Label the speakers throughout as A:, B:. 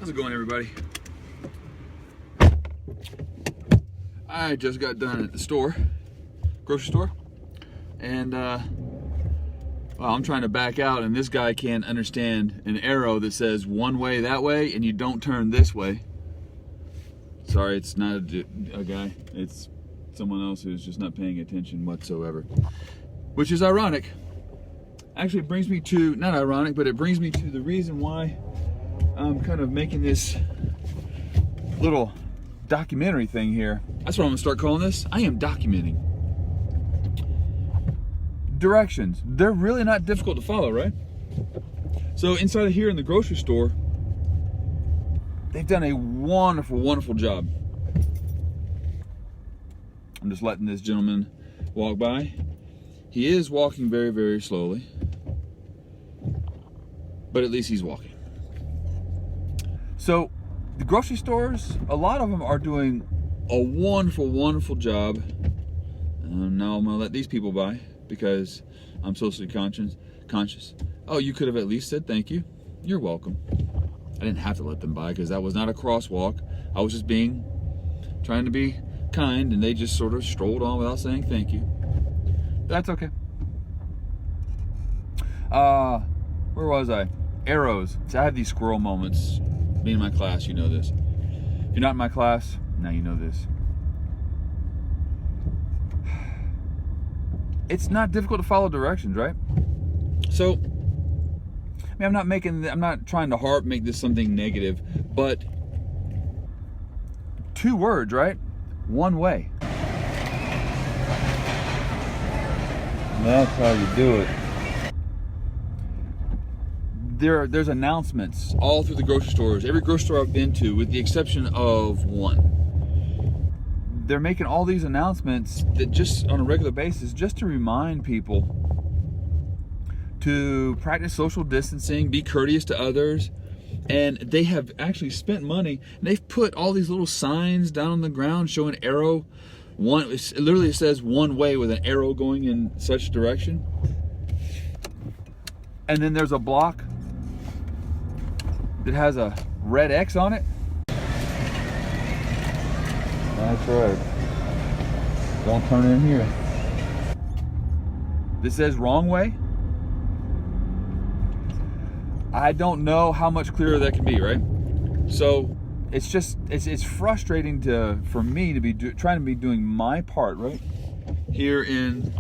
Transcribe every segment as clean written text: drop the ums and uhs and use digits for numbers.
A: How's it going, everybody? I just got done at the store, grocery store, and well, I'm trying to back out, and this guy can't understand an arrow that says one way that way, and you don't turn this way. Sorry, it's not a guy. It's someone else who's just not paying attention whatsoever, which is ironic. Actually, it brings me to, not ironic, but it brings me to the reason why I'm kind of making this little documentary thing here. That's what I'm gonna start calling this. I am documenting. Directions. They're really not difficult to follow, right? So inside of here in the grocery store, they've done a wonderful, wonderful job. I'm just letting this gentleman walk by. He is walking very, very slowly, but at least he's walking. So the grocery stores, a lot of them are doing a wonderful, wonderful job. Now I'm gonna let these people by because I'm socially conscious. Oh, you could have at least said thank you. You're welcome. I didn't have to let them by because that was not a crosswalk. I was just trying to be kind, and they just sort of strolled on without saying thank you. That's okay. Where was I? Arrows. So I have these squirrel moments. Being in my class, you know this. If you're not in my class, now you know this. It's not difficult to follow directions, right? So, I mean, I'm not trying to make this something negative, but 2 words, right? One way. That's how you do it. There's announcements all through the grocery stores. Every grocery store I've been to, with the exception of one. They're making all these announcements that just on a regular basis, just to remind people to practice social distancing, be courteous to others. And they have actually spent money, and they've put all these little signs down on the ground showing arrow. It literally says one way with an arrow going in such direction. And then there's a block that has a red X on it. That's right. Don't turn in here. This says wrong way. I don't know how much clearer that can be, right? So it's frustrating for me to be trying to be doing my part, right? Here in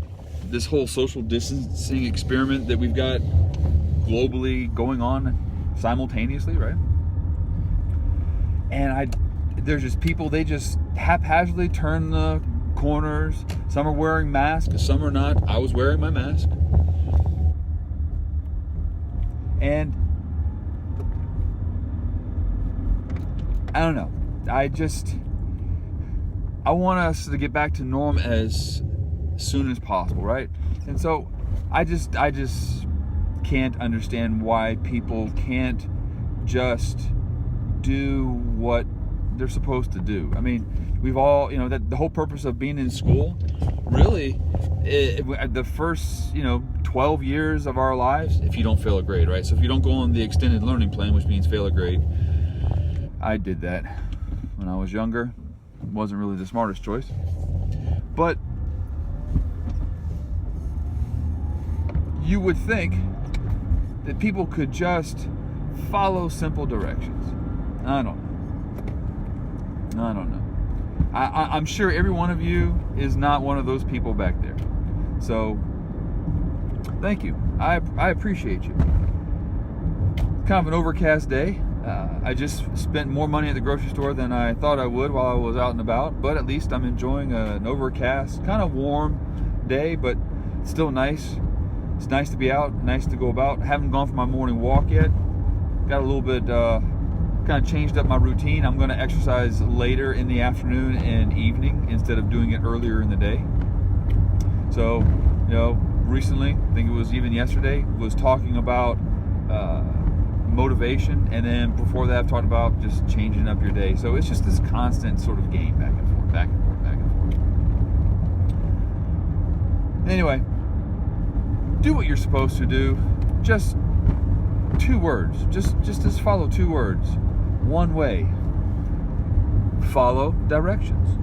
A: this whole social distancing experiment that we've got globally going on simultaneously, right? And there's just people, they just haphazardly turn the corners. Some are wearing masks, some are not. I was wearing my mask. And I don't know. I want us to get back to norm as soon as possible, right? And so I just can't understand why people can't just do what they're supposed to do. I mean, we've all, that the whole purpose of being in school, really, the first, 12 years of our lives, if you don't fail a grade, right? So if you don't go on the extended learning plan, which means fail a grade, I did that when I was younger. It wasn't really the smartest choice. But you would think that people could just follow simple directions. I don't know. I'm sure every one of you is not one of those people back there. So, thank you. I appreciate you. Kind of an overcast day. I just spent more money at the grocery store than I thought I would while I was out and about, but at least I'm enjoying an overcast, kind of warm day, but still nice. It's nice to be out, nice to go about. Haven't gone for my morning walk yet. Got a little bit, kind of changed up my routine. I'm going to exercise later in the afternoon and evening instead of doing it earlier in the day. So, recently, I think it was even yesterday, was talking about motivation, and then before that I've talked about just changing up your day. So it's just this constant sort of game back and forth, back and forth, back and forth. Anyway, do what you're supposed to do. Just 2 words. Just follow 2 words. one way. Follow directions.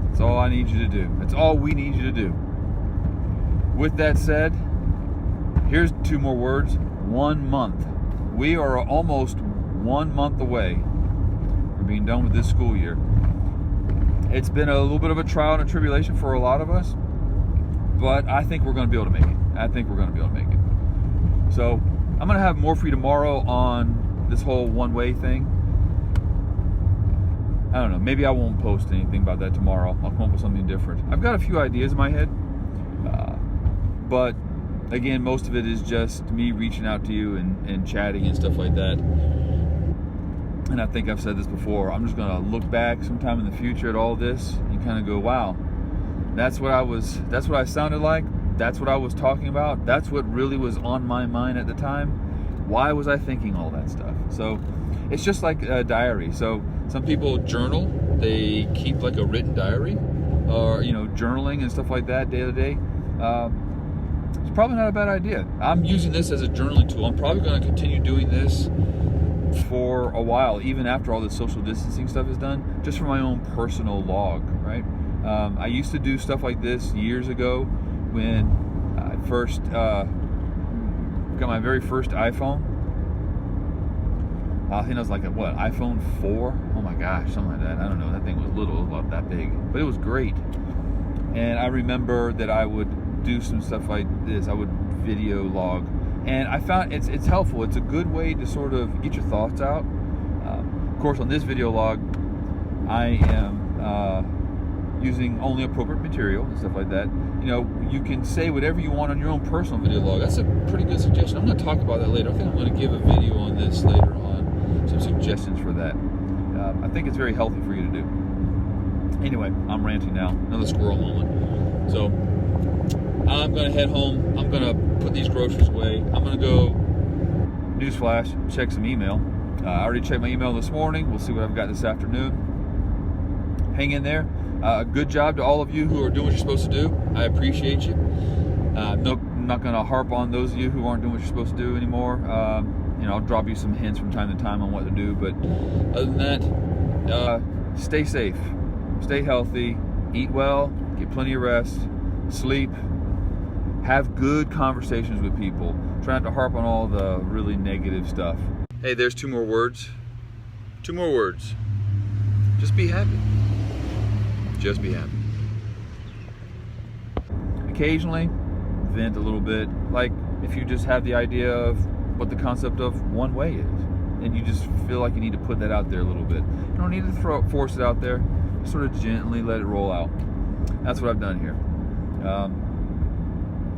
A: That's all I need you to do. That's all we need you to do. With that said, here's 2 more words. 1 month. We are almost 1 month away from being done with this school year. It's been a little bit of a trial and a tribulation for a lot of us, but I think we're going to be able to make it. So I'm going to have more for you tomorrow on this whole one-way thing. I don't know. Maybe I won't post anything about that tomorrow. I'll come up with something different. I've got a few ideas in my head, but again, most of it is just me reaching out to you and chatting and stuff like that. And I think I've said this before. I'm just going to look back sometime in the future at all this and kind of go, wow, that's what I sounded like. That's what I was talking about. That's what really was on my mind at the time. Why was I thinking all that stuff? So it's just like a diary. So some people journal. They keep like a written diary, or journaling and stuff like that day to day. It's probably not a bad idea. I'm using this as a journaling tool. I'm probably going to continue doing this for a while, even after all this social distancing stuff is done, just for my own personal log, right? I used to do stuff like this years ago when I first got my very first iPhone. I think it was like iPhone 4? Oh my gosh, something like that. I don't know. That thing was little, about that big, but it was great. And I remember that I would do some stuff like this. I would video log, and I found it's helpful. It's a good way to sort of get your thoughts out. Of course, on this video log, I am using only appropriate material and stuff like that. You can say whatever you want on your own personal video log. That's a pretty good suggestion. I'm going to talk about that later. I think I'm going to give a video on this later on, some suggestions for that. I think it's very healthy for you to do. Anyway, I'm ranting now. Another squirrel moment. So I'm going to head home. I'm going to put these groceries away. I'm going to go, newsflash, check some email. I already checked my email this morning. We'll see what I've got this afternoon. Hang in there. Good job to all of you who are doing what you're supposed to do. I appreciate you. I'm not going to harp on those of you who aren't doing what you're supposed to do anymore. I'll drop you some hints from time to time on what to do. But other than that, stay safe, stay healthy, eat well, get plenty of rest, sleep, have good conversations with people. Try not to harp on all the really negative stuff. Hey, there's 2 more words. 2 more words. Just be happy. Just be happy. Occasionally, vent a little bit. Like if you just have the idea of what the concept of one way is, and you just feel like you need to put that out there a little bit. You don't need to force it out there. Just sort of gently let it roll out. That's what I've done here.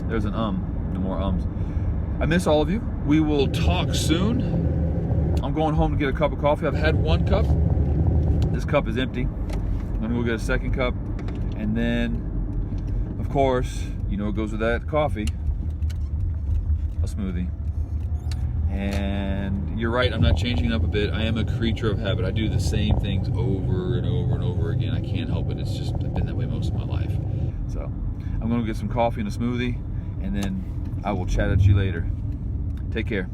A: There's an no more ums. I miss all of you. We will talk soon. I'm going home to get a cup of coffee. I've had 1 cup. This cup is empty. I'm gonna go get a 2nd cup, and then, of course, what goes with that coffee? A smoothie. And you're right, I'm not changing up a bit. I am a creature of habit. I do the same things over and over and over again. I can't help it. It's just, I've been that way most of my life. So I'm gonna get some coffee and a smoothie, and then I will chat at you later. Take care.